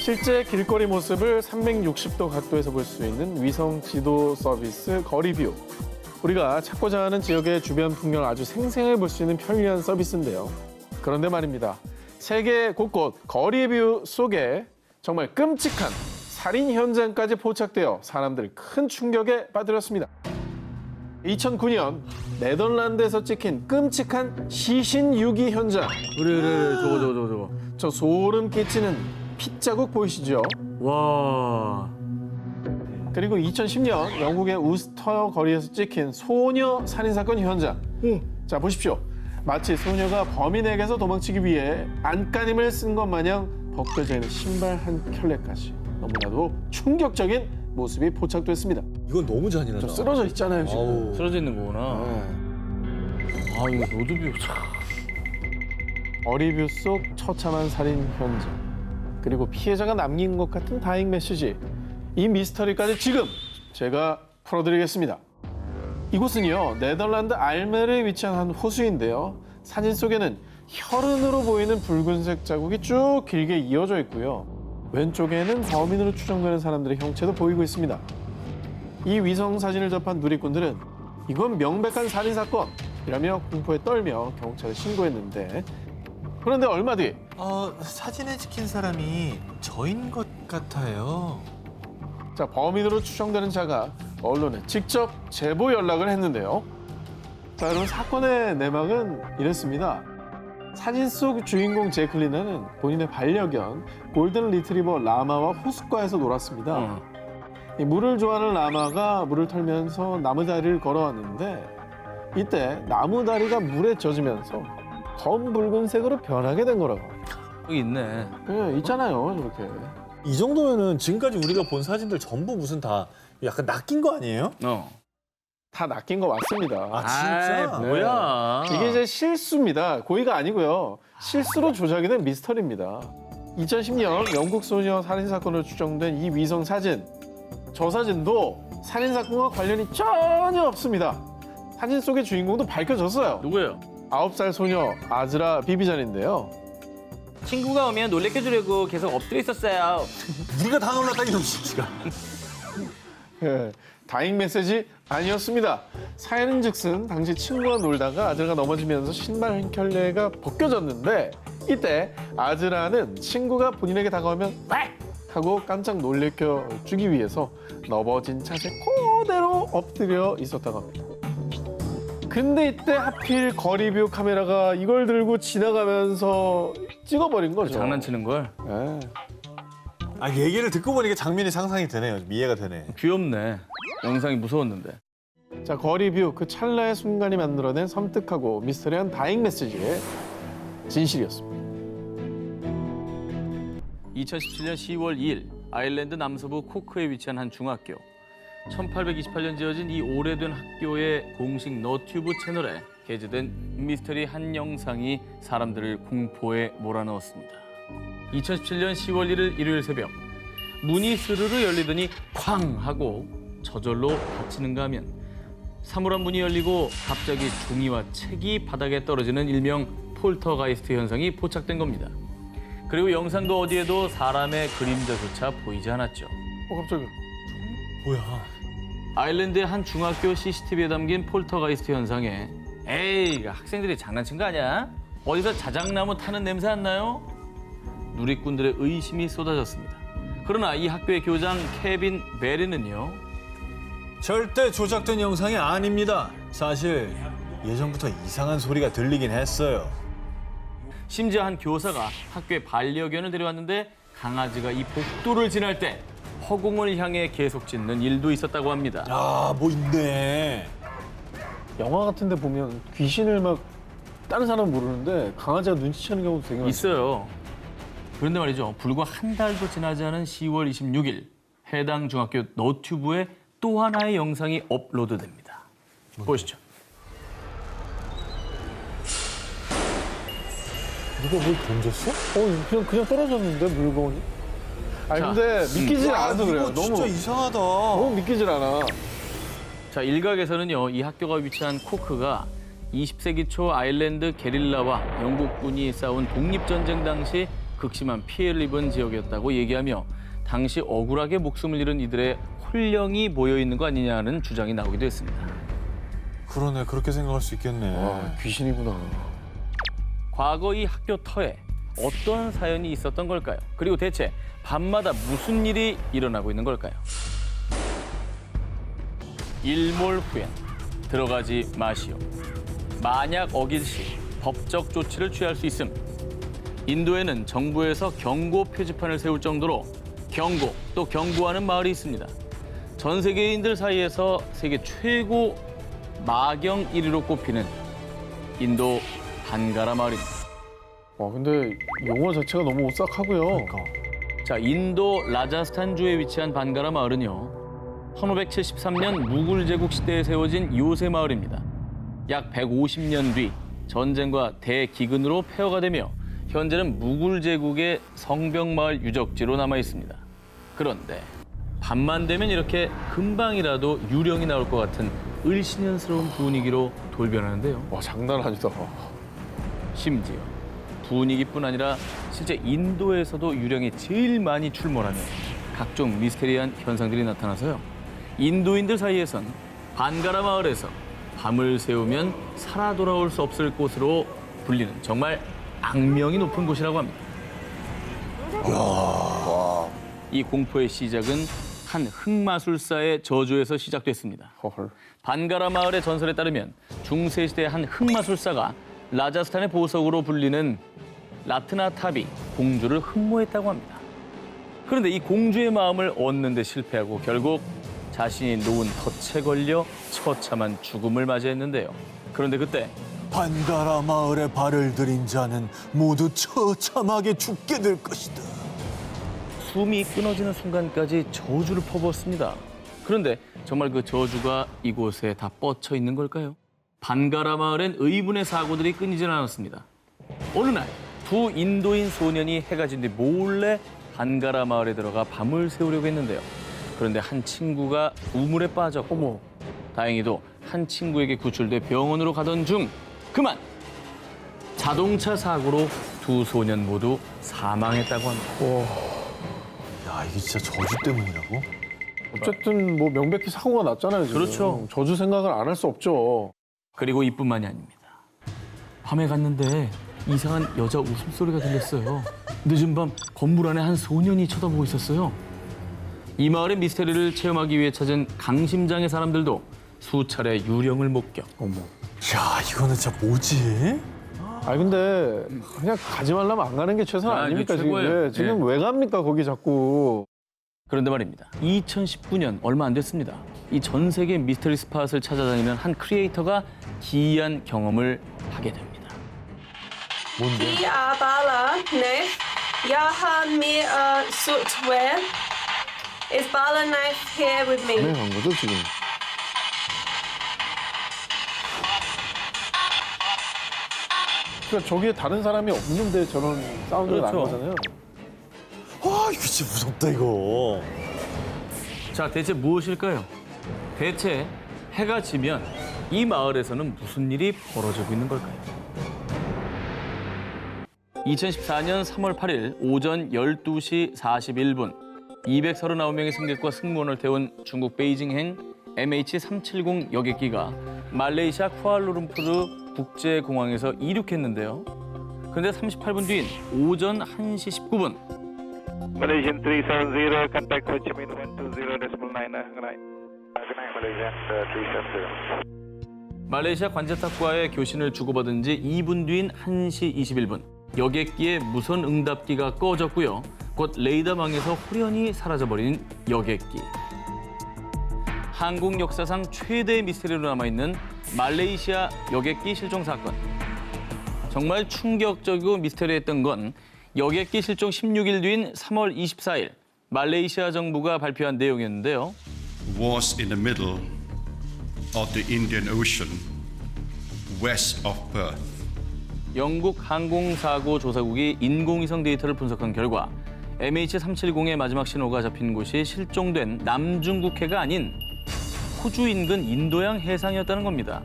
실제 길거리 모습을 360도 각도에서 볼 수 있는 위성 지도 서비스 거리뷰. 우리가 찾고자 하는 지역의 주변 풍경을 아주 생생하게 볼 수 있는 편리한 서비스인데요. 그런데 말입니다. 세계 곳곳 거리뷰 속에 정말 끔찍한 살인 현장까지 포착되어 사람들을 큰 충격에 빠뜨렸습니다. 2009년 네덜란드에서 찍힌 끔찍한 시신 유기 현장. 그래 저거. 저 소름 끼치는 핏자국 보이시죠? 와. 그리고 2010년 영국의 우스터 거리에서 찍힌 소녀 살인사건 현장. 자, 보십시오. 마치 소녀가 범인에게서 도망치기 위해 안간힘을 쓴 것 마냥 벗겨져 있는 신발 한 켤레까지 너무나도 충격적인 모습이 포착됐습니다. 이건 너무 잔인하다. 좀 쓰러져 있잖아요, 지금. 아우. 쓰러져 있는 거구나. 아 이거 로드뷰 참. 어리뷰 속 처참한 살인 현장. 그리고 피해자가 남긴 것 같은 다행 메시지. 이 미스터리까지 지금 제가 풀어드리겠습니다. 이곳은요, 네덜란드 알메르에 위치한 한 호수인데요. 사진 속에는 혈흔으로 보이는 붉은색 자국이 쭉 길게 이어져 있고요. 왼쪽에는 범인으로 추정되는 사람들의 형체도 보이고 있습니다. 이 위성 사진을 접한 누리꾼들은 이건 명백한 살인사건이라며 공포에 떨며 경찰에 신고했는데, 그런데 얼마 뒤 사진에 찍힌 사람이 저인 것 같아요. 자, 범인으로 추정되는 자가 언론에 직접 제보 연락을 했는데요. 자, 여러분, 사건의 내막은 이랬습니다. 사진 속 주인공 제클리나는 본인의 반려견 골든 리트리버 라마와 호숫가에서 놀았습니다. 이 물을 좋아하는 라마가 물을 털면서 나무다리를 걸어왔는데 이때 나무다리가 물에 젖으면서 검붉은색으로 변하게 된 거라고. 여기 있네. 네, 있잖아요, 이렇게. 이 정도면은 지금까지 우리가 본 사진들 전부 무슨 다 약간 낚인 거 아니에요? 다 낚인 거 맞습니다. 아, 진짜? 아이, 뭐야. 이게 이제 실수입니다. 고의가 아니고요. 실수로 조작이 된 미스터리입니다. 2010년 영국 소녀 살인사건으로 추정된 이 위성 사진. 저 사진도 살인사건과 관련이 전혀 없습니다. 사진 속의 주인공도 밝혀졌어요. 누구예요? 9살 소녀 아즈라 비비잔인데요. 친구가 오면 놀래켜주려고 계속 엎드려 있었어요. 우리가 다 놀랐다 이놈 진짜. 예, 다행 메시지 아니었습니다. 사연은즉슨 당시 친구와 놀다가 아즈라가 넘어지면서 신발 한 켤레가 벗겨졌는데 이때 아즈라는 친구가 본인에게 다가오면 왁! 하고 깜짝 놀래켜 주기 위해서 넘어진 차에 그대로 엎드려 있었다고 합니다. 근데 이때 하필 거리뷰 카메라가 이걸 들고 지나가면서 찍어버린 거죠. 장난치는 걸? 예. 아, 얘기를 듣고 보니까 장면이 상상이 되네요. 좀 이해가 되네. 귀엽네. 영상이 무서웠는데. 자, 거리뷰 그 찰나의 순간이 만들어낸 섬뜩하고 미스터리한 다행 메시지의 진실이었습니다. 2017년 10월 2일 아일랜드 남서부 코크에 위치한 한 중학교. 1828년 지어진 이 오래된 학교의 공식 너튜브 채널에 게재된 미스터리 한 영상이 사람들을 공포에 몰아넣었습니다. 2017년 10월 1일 일요일 새벽 문이 스르르 열리더니 쾅 하고 저절로 닫히는가 하면 사물한 문이 열리고 갑자기 종이와 책이 바닥에 떨어지는 일명 폴터가이스트 현상이 포착된 겁니다. 그리고 영상도 어디에도 사람의 그림자조차 보이지 않았죠. 갑자기. 뭐야? 아일랜드의 한 중학교 CCTV에 담긴 폴터가이스트 현상에 에이, 학생들이 장난친 거 아니야? 어디서 자작나무 타는 냄새 안 나요? 누리꾼들의 의심이 쏟아졌습니다. 그러나 이 학교의 교장 케빈 베리는요. 절대 조작된 영상이 아닙니다. 사실 예전부터 이상한 소리가 들리긴 했어요. 심지어 한 교사가 학교에 반려견을 데려왔는데 강아지가 이 복도를 지날 때 허공을 향해 계속 짖는 일도 있었다고 합니다. 아, 뭐 있네. 영화 같은 데 보면 귀신을 막 다른 사람은 모르는데 강아지가 눈치채는 경우도 되게 많아요. 있어요. 그런데 말이죠. 불과 한 달도 지나지 않은 10월 26일 해당 중학교 너튜브에 또 하나의 영상이 업로드됩니다. 보시죠. 누가 뭘 던졌어? 그냥 떨어졌는데 물건이. 아니 자, 근데 믿기질 않아서 그래요. 이거 진짜 너무 이상하다. 믿기질 않아. 자, 일각에서는요. 이 학교가 위치한 코크가 20세기 초 아일랜드 게릴라와 영국군이 싸운 독립전쟁 당시 극심한 피해를 입은 지역이었다고 얘기하며 당시 억울하게 목숨을 잃은 이들의 혼령이 모여 있는 거 아니냐는 주장이 나오기도 했습니다. 그러네. 그렇게 생각할 수 있겠네. 와, 귀신이구나. 과거 이 학교 터에 어떤 사연이 있었던 걸까요? 그리고 대체 밤마다 무슨 일이 일어나고 있는 걸까요? 일몰 후엔 들어가지 마시오. 만약 어길 시 법적 조치를 취할 수 있음. 인도에는 정부에서 경고 표지판을 세울 정도로 경고 또 경고하는 마을이 있습니다. 전 세계인들 사이에서 세계 최고 마경 1위로 꼽히는 인도 반가라 마을입니다. 와, 근데 용어 자체가 너무 오싹하고요. 그러니까. 자, 인도 라자스탄주에 위치한 반가라 마을은요. 1573년 무굴 제국 시대에 세워진 요새 마을입니다. 약 150년 뒤 전쟁과 대기근으로 폐허가 되며 현재는 무굴 제국의 성벽 마을 유적지로 남아 있습니다. 그런데 밤만 되면 이렇게 금방이라도 유령이 나올 것 같은 을씨년스러운 분위기로 돌변하는데요. 와, 장난 아니다. 심지어 분위기뿐 아니라 실제 인도에서도 유령이 제일 많이 출몰하며 각종 미스테리한 현상들이 나타나서요. 인도인들 사이에선 반가라 마을에서 밤을 새우면 살아 돌아올 수 없을 곳으로 불리는 정말 악명이 높은 곳이라고 합니다. 이 공포의 시작은 한 흑마술사의 저주에서 시작됐습니다. 헐. 반가라 마을의 전설에 따르면 중세시대 한 흑마술사가 라자스탄의 보석으로 불리는 라트나타비 공주를 흠모했다고 합니다. 그런데 이 공주의 마음을 얻는 데 실패하고 결국 자신이 놓은 덫에 걸려 처참한 죽음을 맞이했는데요. 그런데 그때 반가라 마을에 발을 들인 자는 모두 처참하게 죽게 될 것이다. 숨이 끊어지는 순간까지 저주를 퍼부었습니다. 그런데 정말 그 저주가 이곳에 다 뻗쳐 있는 걸까요? 반가라 마을엔 의문의 사고들이 끊이질 않았습니다. 어느 날 두 인도인 소년이 해가 진 뒤 몰래 반가라 마을에 들어가 밤을 새우려고 했는데요. 그런데 한 친구가 우물에 빠졌고 어머. 다행히도 한 친구에게 구출돼 병원으로 가던 중 그만 자동차 사고로 두 소년 모두 사망했다고 합니다. 야, 이게 진짜 저주 때문이라고? 어쨌든 뭐 명백히 사고가 났잖아요. 지금. 그렇죠. 저주 생각을 안 할 수 없죠. 그리고 이뿐만이 아닙니다. 밤에 갔는데 이상한 여자 웃음소리가 들렸어요. 늦은 밤 건물 안에 한 소년이 쳐다보고 있었어요. 이 마을의 미스테리를 체험하기 위해 찾은 강심장의 사람들도 수차례 유령을 목격. 어머. 야, 이거는 진짜 뭐지? 아 근데 그냥 가지 말라면 안 가는 게 최선 아, 아닙니까 이게 지금? 최고예요. 지금 예. 왜 갑니까 거기 자꾸? 그런데 말입니다. 2019년 얼마 안 됐습니다. 이 전 세계 미스터리 스팟을 찾아다니는 한 크리에이터가 기이한 경험을 하게 됩니다. Die Bala, knife. Yaha me sootwear. Is Bala knife here with me? 네, 간 거죠 지금? 그러니까 저기에 다른 사람이 없는데 저런 사운드가 난 그렇죠. 거잖아요. 와, 이거 진짜 무섭다, 이거. 자, 대체 무엇일까요? 대체 해가 지면 이 마을에서는 무슨 일이 벌어지고 있는 걸까요? 2014년 3월 8일 오전 12시 41분 239명의 승객과 승무원을 태운 중국 베이징행 MH370 여객기가 말레이시아 쿠알라룸푸르 국제공항에서 이륙했는데요. 그런데 38분 뒤인 오전 1시 19분 Malaysian 370, contact Ho Chi Minh 120.9. Good night, Malaysian 370. 말레이시아 관제탑과의 교신을 주고받은 지 2분 뒤인 1시 21분 여객기의 무선 응답기가 꺼졌고요. 곧 레이더망에서 홀연히 사라져버린 여객기. 항공 역사상 최대의 미스터리로 남아있는 말레이시아 여객기 실종 사건. 정말 충격적이고 미스터리했던 건 여객기 실종 16일 뒤인 3월 24일 말레이시아 정부가 발표한 내용이었는데요. was in the middle of the Indian Ocean, west of Perth. 영국 항공사고 조사국이 인공위성 데이터를 분석한 결과 MH370의 마지막 신호가 잡힌 곳이 실종된 남중국해가 아닌 호주 인근 인도양 해상이었다는 겁니다.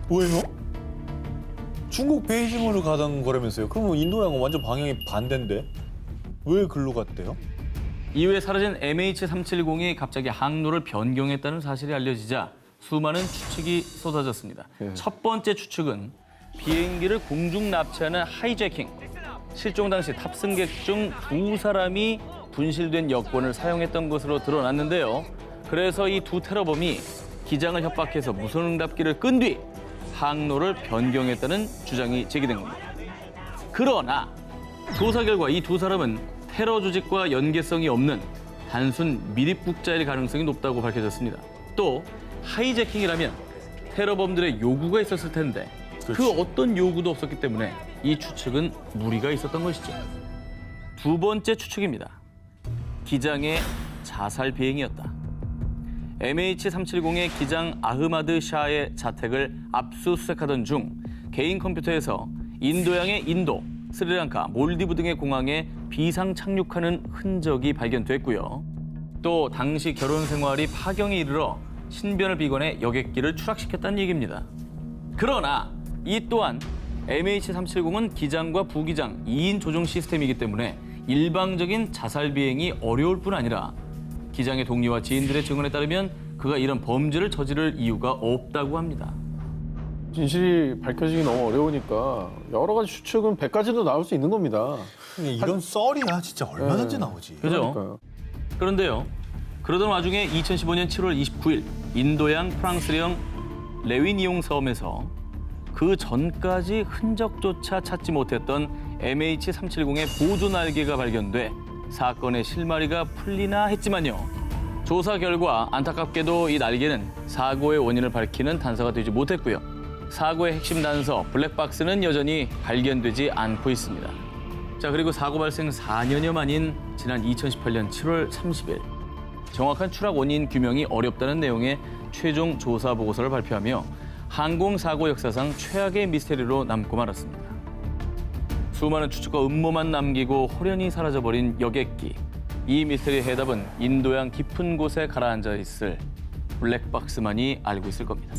뭐예요? 중국 베이징으로 가던 거라면서요. 그러면 인도양은 완전 방향이 반대인데 왜 글로 갔대요? 이후에 사라진 MH370이 갑자기 항로를 변경했다는 사실이 알려지자 수많은 추측이 쏟아졌습니다. 첫 번째 추측은 비행기를 공중 납치하는 하이제킹. 실종 당시 탑승객 중 2사람이 분실된 여권을 사용했던 것으로 드러났는데요. 그래서 이 두 테러범이 기장을 협박해서 무선응답기를 끈 뒤 항로를 변경했다는 주장이 제기된 겁니다. 그러나 조사 결과 이 두 사람은 테러 조직과 연계성이 없는 단순 미립국자일 가능성이 높다고 밝혀졌습니다. 또 하이제킹이라면 테러범들의 요구가 있었을 텐데 그 어떤 요구도 없었기 때문에 이 추측은 무리가 있었던 것이죠. 두 번째 추측입니다. 기장의 자살 비행이었다. MH370의 기장 아흐마드 샤의 자택을 압수수색하던 중 개인 컴퓨터에서 인도양의 인도, 스리랑카, 몰디브 등의 공항에 비상 착륙하는 흔적이 발견됐고요. 또 당시 결혼 생활이 파경에 이르러 신변을 비관해 여객기를 추락시켰다는 얘기입니다. 그러나 이 또한 MH370은 기장과 부기장 2인 조종 시스템이기 때문에 일방적인 자살 비행이 어려울 뿐 아니라 기장의 동료와 지인들의 증언에 따르면 그가 이런 범죄를 저지를 이유가 없다고 합니다. 진실이 밝혀지기 너무 어려우니까 여러 가지 추측은 100가지도 나올 수 있는 겁니다. 근데 이런 썰이야 진짜 얼마든지 나오지. 그죠? 그러니까요. 그런데요. 그러던 와중에 2015년 7월 29일 인도양 프랑스령 레위니옹 섬에서 그 전까지 흔적조차 찾지 못했던 MH370의 보조 날개가 발견돼 사건의 실마리가 풀리나 했지만요. 조사 결과 안타깝게도 이 날개는 사고의 원인을 밝히는 단서가 되지 못했고요. 사고의 핵심 단서 블랙박스는 여전히 발견되지 않고 있습니다. 자, 그리고 사고 발생 4년여 만인 지난 2018년 7월 30일 정확한 추락 원인 규명이 어렵다는 내용의 최종 조사 보고서를 발표하며 항공사고 역사상 최악의 미스테리로 남고 말았습니다. 수많은 추측과 음모만 남기고 호련히 사라져버린 여객기. 이 미스테리의 해답은 인도양 깊은 곳에 가라앉아 있을 블랙박스만이 알고 있을 겁니다.